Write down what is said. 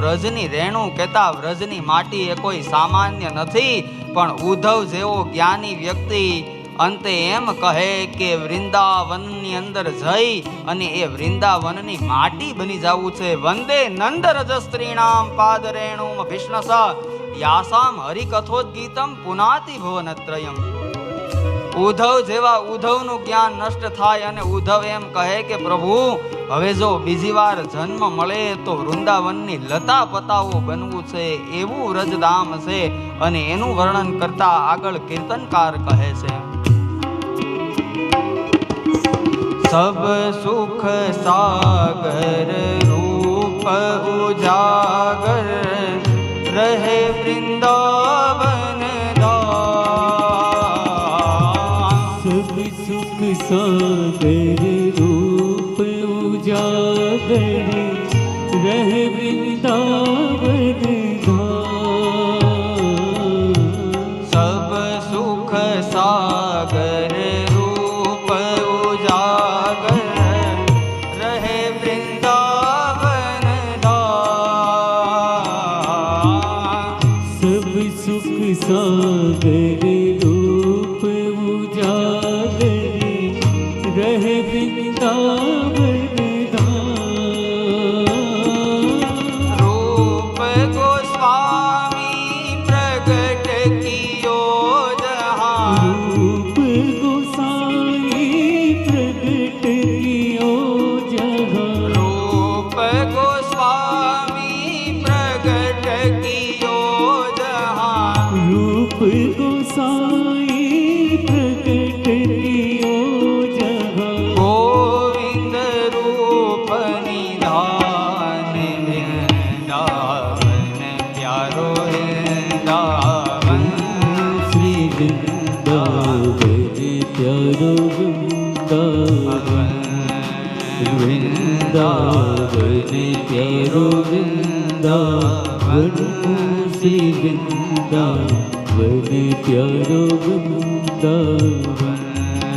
વ્રજની રેણું કહેતા વ્રજની માટી એ કોઈ સામાન્ય નથી, પણ ઉદ્ધવ જેવો જ્ઞાની વ્યક્તિ અંતે એમ કહે કે વૃંદાવનની અંદર જઈ અને એ વૃંદાવનની માટી બની જવું છે. વંદે નંદ રજસ્ત્રીણામ પાદ રેણુમ ભીષ્ણસ યાસામ હરિકથોદ્ગીતમ પુનાતિ ભુવનત્રયમ. ઉદ્ધવ જેવા ઉદ્ધવનું જ્ઞાન નષ્ટ થાય અને ઉદ્ધવ એમ કહે કે પ્રભુ હવે જો બીજી વાર જન્મ મળે તો વૃંદાવનની લતા પતાઓ બનવું છે, એવું વ્રજધામ છે. અને એનું વર્ણન કરતા આગળ કીર્તનકાર કહે છે, સબ સુખ સાગર રૂપ ઉજાગર રહે વૃંદાવન सागर रूप उजागर रह वृंदावन सब सुख सागर रूप उजागर रहे वृंदावन सब सुख सागर रूप उजागर रहे वृंदावन रूप गोस्वामी प्रगट कियो जहाँ, रूप गोसाई प्रगट कियो जहाँ, रूप गोस्वामी प्रगट कियो जहाँ, रूप गोसाई प्रगट कियो जहाँ, गोविंद रूप निधान वृंदावन प्यारो वृंदावन, श्री वृंदावन प्यारो वृंदावन, वृंदावन प्यारो वृंदावन, श्री वृंदावन प्यारो वृंदावन।